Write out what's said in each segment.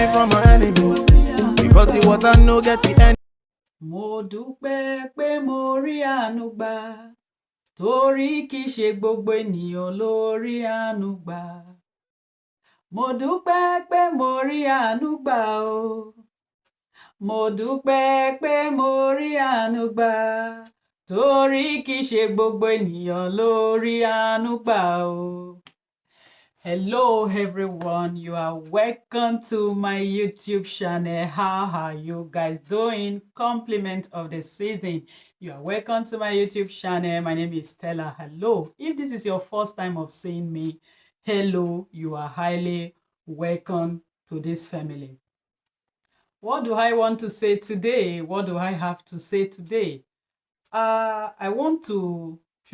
me from my enemies. Because the water no get the end. Mo dúpẹ́ pé mo rí àánú gbà, torí kìí ṣe gbogbo ènìyàn ló rí àánú gbà. Mo dúpẹ́ pé mo rí àánú gbà o. Mo dúpẹ́ pé mo rí àánú gbà, torí kìí ṣe gbogbo ènìyàn ló rí àánú gbà o. Hello everyone, you are welcome to my YouTube channel. How are you guys doing? Compliment of the season. You are welcome to my YouTube channel. My name is Stella. Hello. If this is your first time of seeing me, hello, you are highly welcome to this family. What do I want to say today? What do I have to say today? Should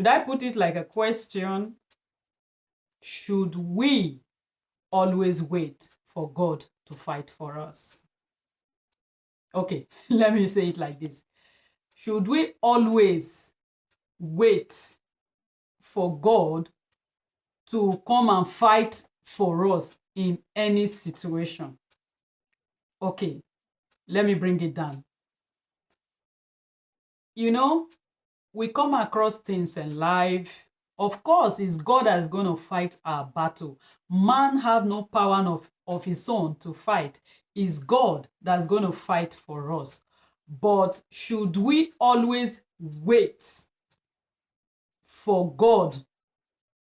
I put it like a question? Should we always wait for God to fight for us? Okay, let me say it like this. Should we always wait for God to come and fight for us in any situation? Okay, let me bring it down. You know, we come across things in life. Of course, it's God that's going to fight our battle. Man have no power of his own to fight. It's God that's going to fight for us. But should we always wait for God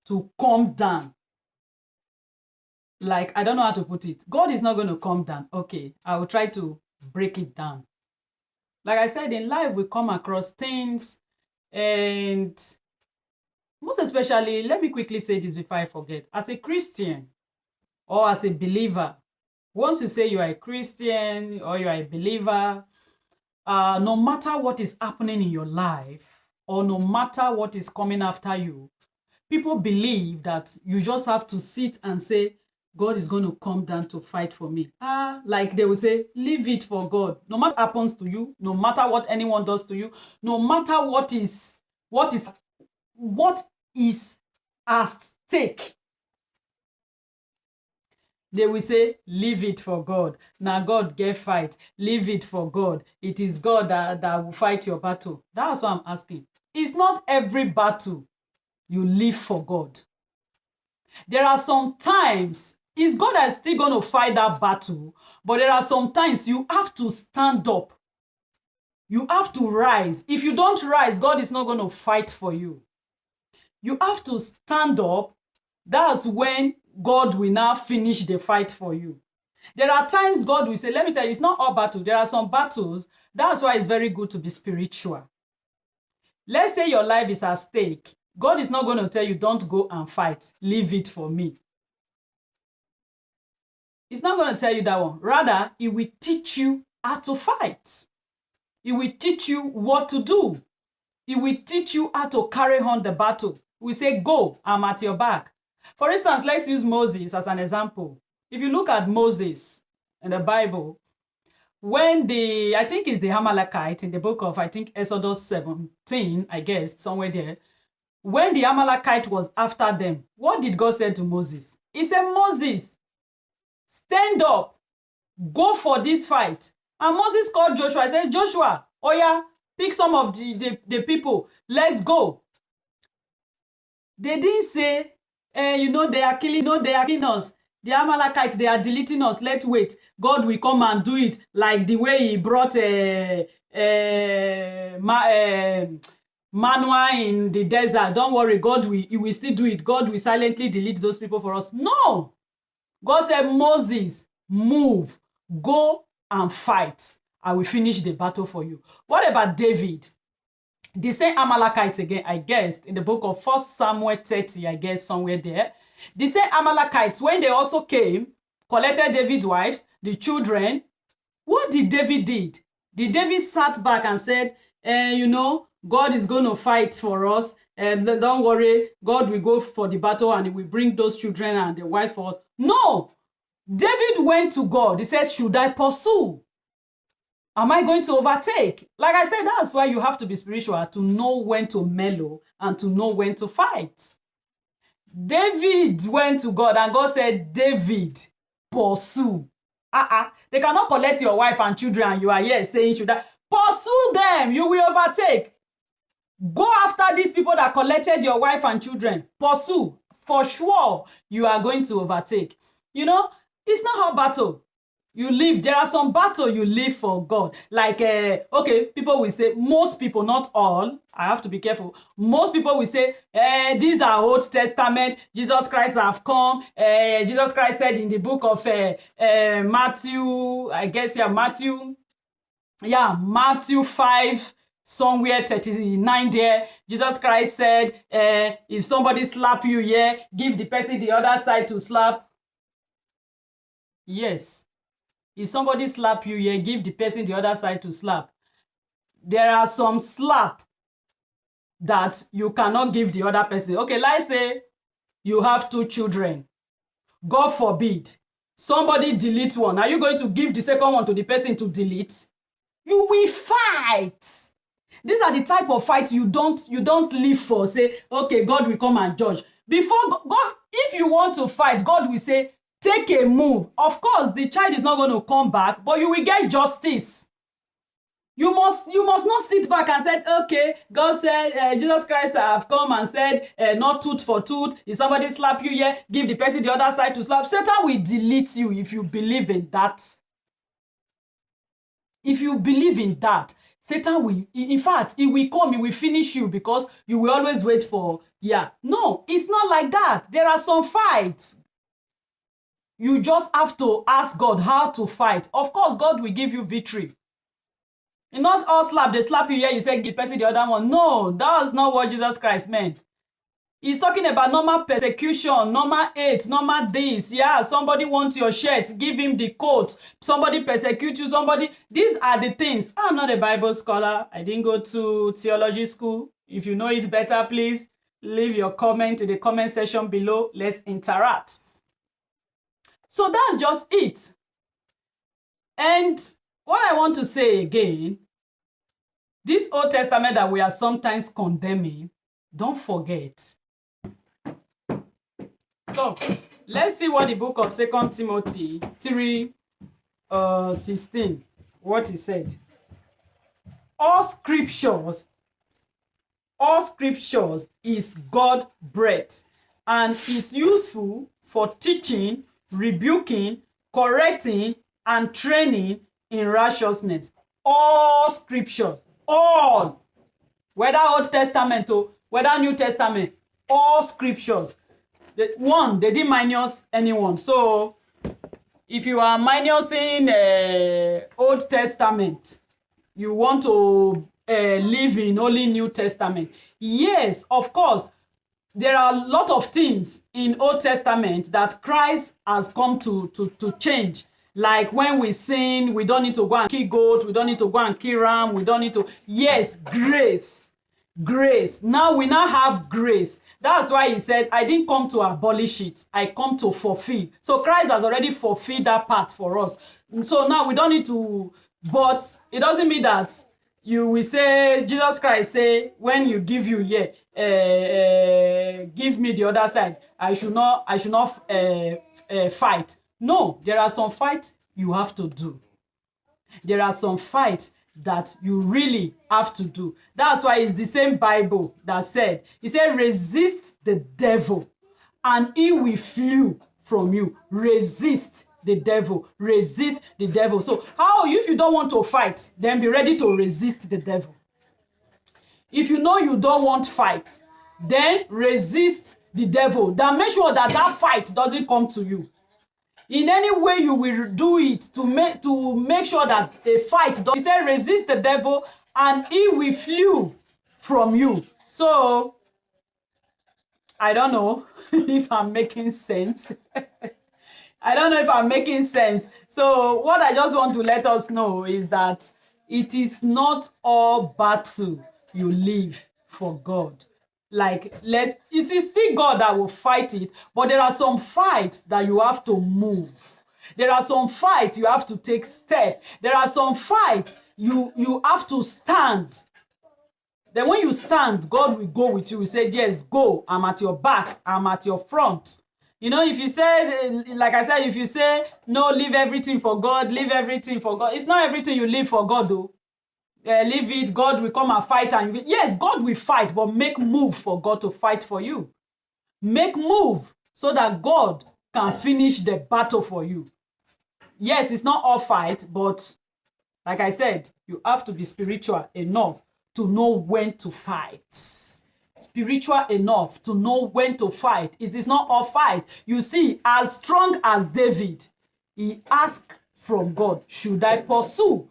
to come down? Like, I don't know how to put it. God is not going to come down. Okay, I will try to break it down. Like I said, in life, we come across things, and most especially, let me quickly say this before I forget. As a Christian or as a believer, once you say you are a Christian or you are a believer, no matter what is happening in your life or no matter what is coming after you, people believe that you just have to sit and say, God is going to come down to fight for me. Like they will say, leave it for God. No matter what happens to you, no matter what anyone does to you, no matter what is at stake, they will say, leave it for God. Now God get fight. Leave it for God. It is God that will fight your battle. That's what I'm asking. It's not every battle you live for God. There are some times it's God that's still going to fight that battle, but there are some times you have to stand up. You have to rise. If you don't rise, God is not going to fight for you. You have to stand up. That's when God will now finish the fight for you. There are times God will say, let me tell you, it's not all battle. There are some battles. That's why it's very good to be spiritual. Let's say your life is at stake. God is not going to tell you, don't go and fight. Leave it for me. It's not going to tell you that one. Rather, it will teach you how to fight. It will teach you what to do. It will teach you how to carry on the battle. We say, go, I'm at your back. For instance, let's use Moses as an example. If you look at Moses in the Bible, when I think it's the Amalekite in the book of, I think, Exodus 17, I guess, somewhere there, when the Amalekite was after them, what did God say to Moses? He said, Moses, stand up, go for this fight. And Moses called Joshua. I said, Joshua, oh yeah, pick some of the people, let's go. They didn't say, they are killing us. The Amalekites, they are deleting us. Let's wait. God will come and do it like the way he brought Manoah in the desert. Don't worry, he will still do it. God will silently delete those people for us. No. God said, Moses, move, go and fight. I will finish the battle for you. What about David? The same Amalekites again, I guess, in the book of 1 Samuel 30, I guess, somewhere there. The same Amalekites, when they also came, collected David's wives, the children, what did David did? David sat back and said, God is going to fight for us. Don't worry, God will go for the battle and he will bring those children and the wife for us. No! David went to God. He said, should I pursue? Am I going to overtake? Like I said, that's why you have to be spiritual, to know when to mellow and to know when to fight. David went to God and God said, David, pursue. They cannot collect your wife and children and you are here saying should I pursue them, you will overtake. Go after these people that collected your wife and children. Pursue. For sure, you are going to overtake. You know, it's not hard battle. You live. There are some battle you live for God. Like, okay, people will say, most people, not all, I have to be careful. Most people will say, these are Old Testament. Jesus Christ have come. Jesus Christ said in the book of Matthew, I guess, Matthew 5, somewhere 39 there, Jesus Christ said, if somebody slap you here, give the person the other side to slap. Yes. If somebody slap you here, give the person the other side to slap. There are some slap that you cannot give the other person. Okay, let's say you have 2 children. God forbid, somebody delete one. Are you going to give the second one to the person to delete? You will fight. These are the type of fight you don't live for. Say, okay, God will come and judge. Before God, if you want to fight, God will say, take a move. Of course, the child is not going to come back, but you will get justice. You must not sit back and say, okay, God said, Jesus Christ have come and said, not tooth for tooth. If somebody slap you here, give the person the other side to slap. Satan will delete you if you believe in that. If you believe in that, Satan will, in fact, he will come, he will finish you because you will always wait for, No, it's not like that. There are some fights. You just have to ask God how to fight. Of course, God will give you victory. And not all slap, they slap you here, you say, give the person the other one. No, that's not what Jesus Christ meant. He's talking about normal persecution, normal hate, normal this. Yeah, somebody wants your shirt, give him the coat. Somebody persecute you, somebody. These are the things. I'm not a Bible scholar. I didn't go to theology school. If you know it better, please leave your comment in the comment section below. Let's interact. So that's just it. And what I want to say again, this Old Testament that we are sometimes condemning, don't forget. So let's see what the book of 2 Timothy 3:16, what he said. All scriptures is God-breathed and is useful for teaching, rebuking, correcting, and training in righteousness. All scriptures, all, whether Old Testament or whether New Testament, all scriptures. They didn't minus anyone. So if you are minusing Old Testament, you want to live in only New Testament. Yes, of course, there are a lot of things in Old Testament that Christ has come to change. Like when we sin, we don't need to go and kill goat, we don't need to go and kill ram, we don't need to. Yes, grace. Now we now have grace. That's why he said, I didn't come to abolish it, I come to fulfill. So Christ has already fulfilled that part for us. So now we don't need to, but it doesn't mean that you will say, Jesus Christ say, when you give you here, give me the other side. I should not fight. No, there are some fights you have to do. There are some fights that you really have to do. That's why it's the same Bible that said, he said, resist the devil and he will flee from you. Resist the devil. Resist the devil. So how, if you don't want to fight, then be ready to resist the devil. If you know you don't want fight, then resist the devil. Then make sure that that fight doesn't come to you. In any way you will do it to make sure that a fight does. He said, resist the devil and he will flee from you. So, I don't know if I'm making sense. I don't know if I'm making sense. So, what I just want to let us know is that it is not all battle you live for God. Like, it is still God that will fight it, but there are some fights that you have to move. There are some fights you have to take step. There are some fights you have to stand. Then when you stand, God will go with you. He said, yes, go. I'm at your back. I'm at your front. You know, if you say, like I said, if you say, no, leave everything for God, leave everything for God. It's not everything you leave for God, though. Leave it, God will come and fight. And yes, God will fight, but make move for God to fight for you. Make move so that God can finish the battle for you. Yes, it's not all fight, but like I said, you have to be spiritual enough to know when to fight. Spiritual enough to know when to fight. It is not all fight. You see, as strong as David, he asked from God, should I pursue?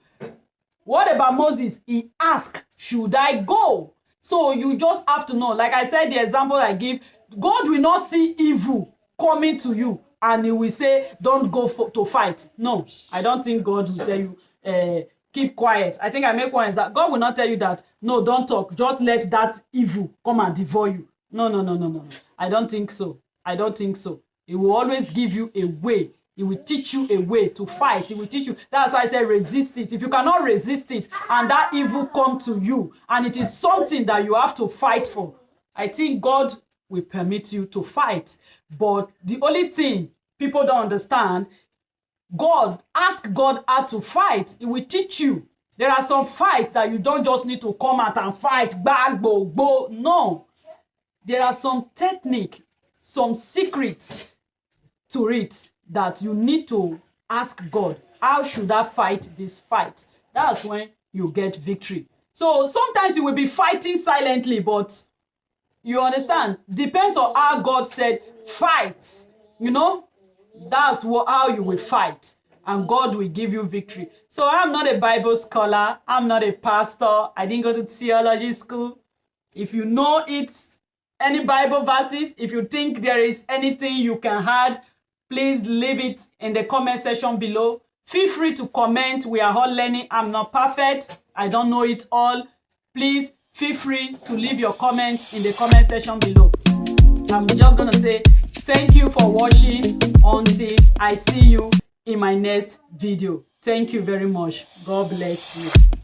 What about Moses? He asked, should I go? So you just have to know, like I said, the example I give, God will not see evil coming to you and he will say, don't go to fight. No, I don't think God will tell you, keep quiet. I think I make one is that God will not tell you that, no, don't talk. Just let that evil come and devour you. No. I don't think so. I don't think so. He will always give you a way. He will teach you a way to fight. He will teach you. That's why I say resist it. If you cannot resist it and that evil come to you and it is something that you have to fight for, I think God will permit you to fight. But the only thing people don't understand, ask God how to fight. He will teach you. There are some fights that you don't just need to come out and fight, bag, bo. No. There are some technique, some secrets to it that you need to ask God, how should I fight this fight? That's when you get victory. So sometimes you will be fighting silently, but you understand, depends on how God said fight. You know, that's how you will fight, and God will give you victory. So I'm not a Bible scholar. I'm not a pastor. I didn't go to theology school. If you know any Bible verses, if you think there is anything you can add, please leave it in the comment section below. Feel free to comment. We are all learning. I'm not perfect. I don't know it all. Please feel free to leave your comment in the comment section below. I'm just going to say thank you for watching until I see you in my next video. Thank you very much. God bless you.